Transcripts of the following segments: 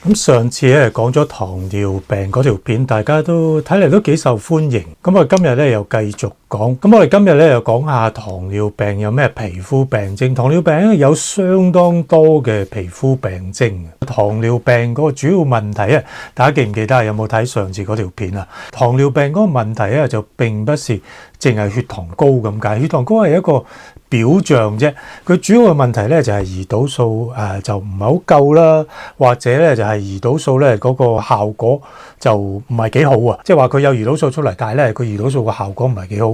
咁上次咧講咗糖尿病嗰條片，大家都睇嚟都幾受歡迎。咁我今日咧又繼續講。咁我哋今日咧又講下糖尿病有咩皮膚病徵。糖尿病有相當多嘅皮膚病徵。糖尿病嗰個主要問題咧，大家記唔記得？有冇睇上次嗰條片啊？糖尿病嗰個問題咧就並不是淨係血糖高咁解，血糖高係一個表象啫。佢主要嘅問題咧就係胰島素就唔係好夠啦，或者咧就係胰島素咧嗰個效果就唔係幾好啊。即係話佢有胰島素出嚟，但係咧佢胰島素個效果唔係幾好。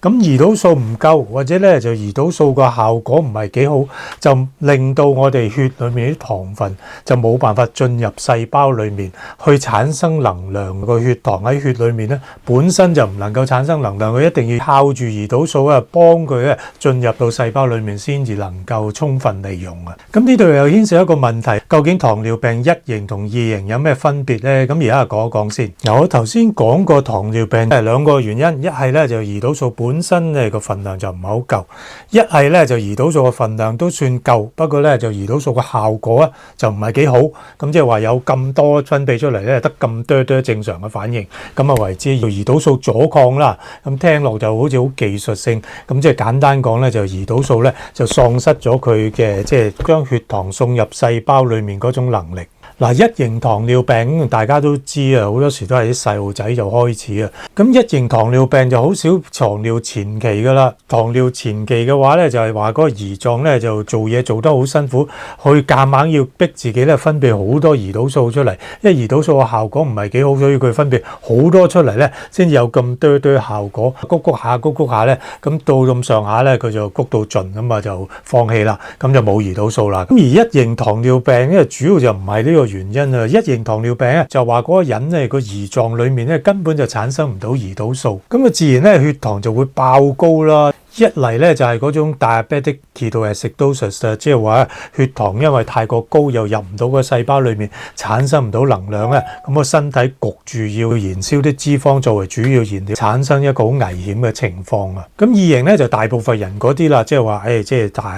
咁胰島素唔夠，或者咧就胰島素個效果唔係幾好，就令到我哋血裏面啲糖分就冇辦法進入細胞裏面去產生能量。個血糖喺血裏面咧本身就唔能夠產生能量，佢一定要靠住胰島素啊幫佢咧進入到細胞裏面先至能夠充分利用啊。咁呢度又牽涉一個問題，究竟糖尿病一型同二型有咩分別咧？咁而家講一講先。我頭先講過糖尿病係兩個原因，一係咧就胰島素本身咧個份量就唔係好夠，一係咧就胰島素個份量都算夠，不過咧就胰島素個效果啊就唔係幾好。咁即係話有咁多分泌出嚟咧，得咁多正常嘅反應，咁啊為之叫胰島素阻抗啦。咁聽落就好似好技術性，咁即係簡單講咧，就胰島素咧就喪失咗佢嘅即係將血糖送入細胞裡面嗰種能力。嗱，一型糖尿病大家都知啊，好多時都係啲細路仔就開始啊。咁一型糖尿病就好少糖尿前期噶啦。糖尿前期嘅話咧，就係話嗰個胰臟咧就做嘢做得好辛苦，去夾硬要逼自己咧分泌好多胰島素出嚟。因為胰島素嘅效果唔係幾好，所以佢分泌好多出嚟咧，先至有咁多效果。谷下咧，咁到咁上下咧，佢就谷到盡咁啊，就放棄啦，咁就冇胰島素啦。咁而一型糖尿病咧，主要就唔係呢個原因啊。一型糖尿病咧就話嗰個人咧個胰臟裡面咧根本就產生唔到胰島素，咁啊自然咧血糖就會爆高啦。一嚟咧就係嗰種 diabetic ketoacidosis， 即係話血糖因為太過高又入唔到個細胞裏面，產生唔到能量咧，咁個身體焗住要燃燒啲脂肪作為主要燃料，產生一個好危險嘅情況啊。咁二型咧就大部分人嗰啲啦，即係話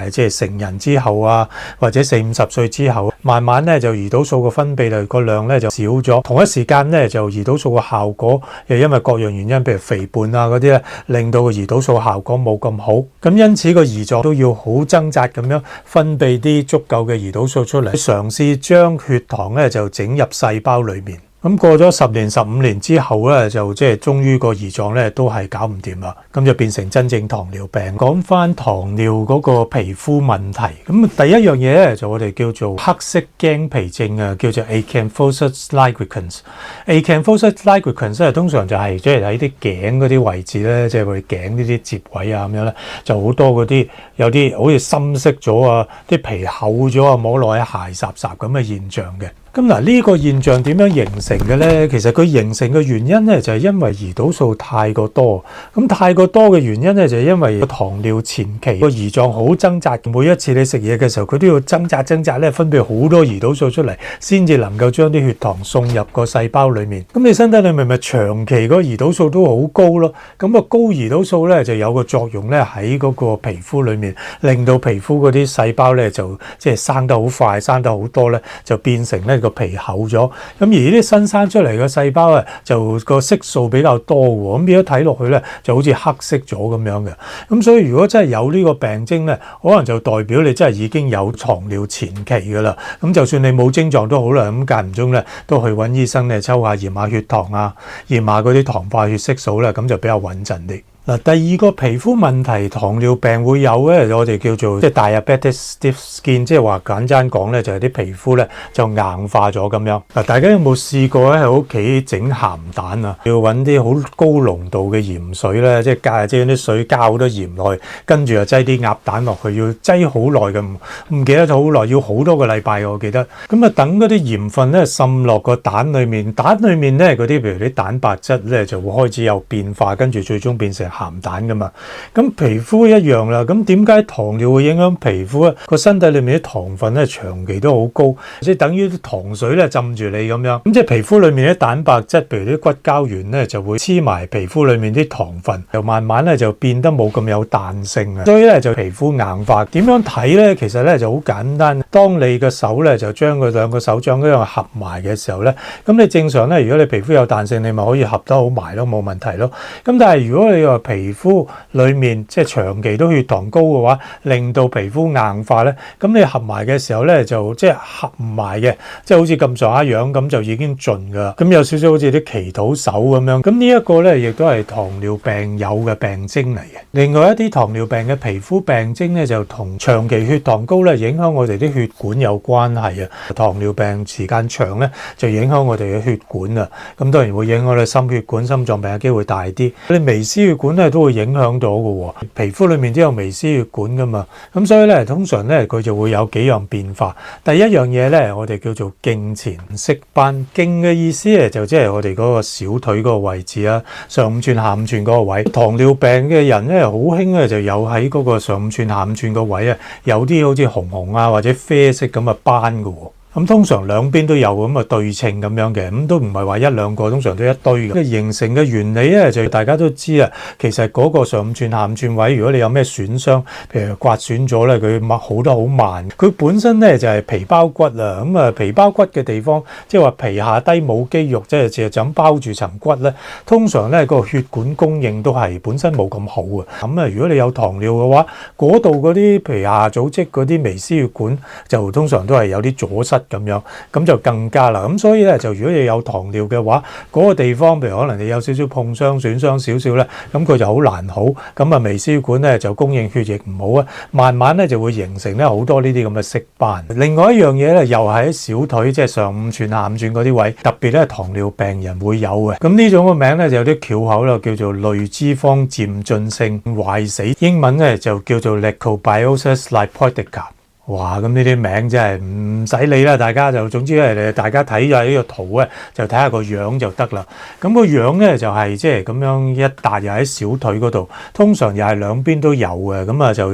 即係成人之後啊，或者40-50歲之後，慢慢咧就胰島素嘅分泌量個量咧就少咗，同一時間咧就胰島素嘅效果又因為各樣原因，譬如肥胖啊嗰啲咧，令到個胰島素效果冇咁好，咁因此個胰臟都要好掙扎咁樣分泌啲足夠嘅胰島素出嚟，嘗試將血糖咧就整入細胞裏面。咁過咗10年、15年之後咧，就即係終於個胰臟咧都係搞唔掂啦，咁就變成真正糖尿病。講翻糖尿嗰個皮膚問題，咁第一樣嘢咧就我哋叫做黑色驚皮症啊，叫做 Akanthosis nigricans。Akanthosis nigricans 通常就係即係喺啲頸嗰啲位置咧，即係佢頸呢啲接位啊咁樣咧，就好多嗰啲有啲好似深色咗啊，啲皮厚咗啊，摸落去鞋雜雜咁嘅現象嘅。咁嗱，呢個現象點樣形成嘅咧？其實佢形成嘅原因咧，就係因為胰島素太過多。咁太過多嘅原因咧，就係因為糖尿前期個胰臟好掙扎，每一次你食嘢嘅時候，佢都要掙扎咧，分泌好多胰島素出嚟，先至能夠將啲血糖送入個細胞裡面。咁你身體裏面咪長期個胰島素都好高咯。咁啊高胰島素咧就有個作用咧喺嗰個皮膚裡面，令到皮膚嗰啲細胞咧就即係生得好快，生得好多咧，就變成咧個皮厚咗，咁而呢啲新生出嚟嘅細胞啊，就個色素比較多喎，咁變咗睇落去咧就好似黑色咗咁樣嘅。咁所以如果真係有呢個病徵咧，可能就代表你真係已經有糖尿前期噶啦。咁就算你冇症狀都好啦，咁間唔中咧都去揾醫生咧抽下驗下血糖啊，驗下嗰啲糖化血色素咧，咁就比較穩陣啲。嗱，第二個皮膚問題，糖尿病會有咧，我哋叫做即係 diabetic stiff skin， 即係話簡單講咧，就係啲皮膚咧就硬化咗咁樣。嗱，大家有冇試過咧喺屋企整鹹蛋啊？要揾啲好高濃度嘅鹽水咧，即係啲水加好多鹽落去，跟住又擠啲鴨蛋落去，要擠好耐嘅，唔記得咗好耐，要好多個禮拜我記得。咁啊，等嗰啲鹽分咧滲落個蛋裡面，蛋裡面咧嗰啲譬如啲蛋白質咧就會開始有變化，跟住最終變成鹹蛋噶嘛。咁皮膚一樣啦，咁點解糖尿會影響皮膚咧？個身體裏面啲糖分咧長期都好高，即係等於啲糖水咧浸住你咁樣。咁即係皮膚裏面啲蛋白質，譬如啲骨膠原咧就會黐埋皮膚裏面啲糖分，又慢慢咧就變得冇咁有彈性啊。所以咧就皮膚硬化。點樣睇咧？其實咧就好簡單。當你個手咧就將佢兩個手掌嗰樣合埋嘅時候咧，咁你正常咧，如果你皮膚有彈性，你咪可以合得好埋咯，冇問題咯。咁但係如果你話皮膚裏面即係長期都血糖高嘅話，令到皮膚硬化咧，咁你合埋嘅時候咧就即係合唔埋嘅，即係好似咁上下樣咁就已經盡噶啦。咁有少少好似啲祈禱手咁樣。咁呢一個咧亦都係糖尿病有嘅病徵嚟嘅。另外一啲糖尿病嘅皮膚病徵咧就同長期血糖高咧影響我哋啲血管有關係啊。糖尿病時間長咧就影響我哋嘅血管啊。咁當然會影響我哋心血管、心臟病嘅機會大啲。你微絲血管咧都會影響到嘅喎。皮膚裏面都有微絲血管噶嘛。咁所以咧通常咧佢就會有幾樣變化。第一樣嘢咧我哋叫做徑前色斑。徑嘅意思咧就即係我哋嗰個小腿嗰個位置啊，上五寸下五寸嗰個位。糖尿病嘅人咧好興咧就有喺嗰個上五寸下五寸個位啊，有啲好似紅紅啊或者啡色咁嘅斑嘅喎。咁通常兩邊都有咁啊對稱咁樣嘅，咁都唔係話一兩個，通常都一堆嘅。形成嘅原理咧就大家都知啊，其實嗰個上五寸下五寸位，如果你有咩損傷，譬如刮損咗咧，佢好得好慢。佢本身咧就係皮包骨啊，咁啊皮包骨嘅地方，即係話皮下低冇肌肉，即係就咁包住層骨咧。通常咧個血管供應都係本身冇咁好啊。咁啊，如果你有糖尿嘅話，嗰度嗰啲皮下組織嗰啲微絲血管就通常都係有啲阻塞。咁樣咁就更加啦，咁所以咧就如果你有糖尿嘅話，嗰個地方譬如可能你有少少碰傷損傷少少咧，咁佢就好難好，咁啊微絲血管咧就供應血液唔好啊，慢慢咧就會形成咧好多呢啲咁嘅色斑。另外一樣嘢咧又係喺小腿，即係上五寸下五寸嗰啲位，特別咧糖尿病人會有嘅。咁呢種個名咧就有啲翹口啦，叫做類脂肪漸進性壞死，英文咧就叫做 Leukocytosis lipoidica。哇！咁呢啲名真係唔使理啦，大家就總之咧，大家睇咗呢個圖咧，就睇下個樣就得啦。咁個樣咧就係即係咁樣一笪又喺小腿嗰度，通常又係兩邊都有嘅。咁啊就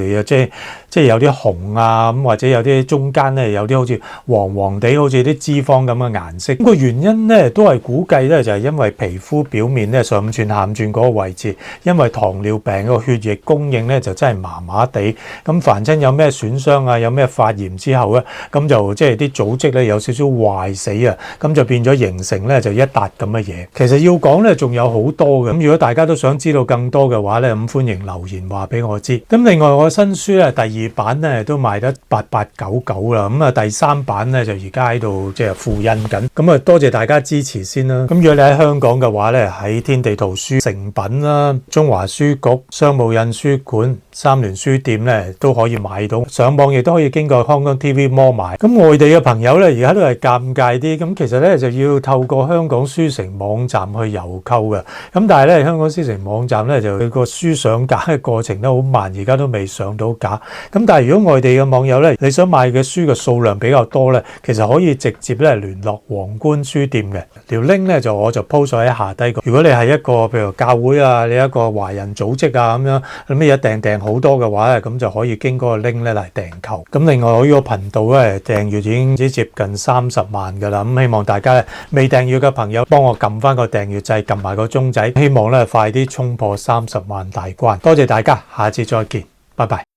即係有啲紅啊，咁或者有啲中間咧有啲好似黃黃地，好似啲脂肪咁嘅顏色。咁個原因咧都係估計咧就係因為皮膚表面咧上五寸下五寸嗰個位置，因為糖尿病個血液供應咧就真係麻麻地。咁凡親有咩損傷啊，有咩發炎之後咧，咁就即係啲組織咧有少少壞死啊，咁就變咗形成咧就一笪咁嘅嘢。其實要講咧仲有好多嘅，咁如果大家都想知道更多嘅話咧，咁歡迎留言話俾我知。咁另外我新書咧第二版咧都賣得8899啦，咁啊第三版咧就而家喺度即係複印緊。咁啊多謝大家支持先啦。咁如果你喺香港嘅話咧，喺天地圖書誠品啦、中華書局、商務印書館、三聯書店咧都可以買到，上網亦都可以經過香港 TV Mall 買。咁外地嘅朋友咧，而家都係尷尬啲，咁其實咧就要透過香港書城網站去郵購嘅。咁但係咧，香港書城網站咧就佢個書上架嘅過程都好慢，而家都未上到架。咁但係如果外地嘅網友咧，你想買嘅書嘅數量比較多咧，其實可以直接咧聯絡皇冠書店嘅。條 link 咧我就 post 咗喺下低。如果你係一個譬如教會啊，你一個華人組織啊咁樣，咁你一訂好多嘅話咧，咁就可以經過個 link 咧嚟訂購。咁另外我呢個頻道咧訂閱已經接近30萬㗎啦。咁希望大家未訂閱嘅朋友幫我撳翻個訂閱掣，撳埋個鐘仔，希望咧快啲衝破30萬大關。多謝大家，下次再見，拜拜。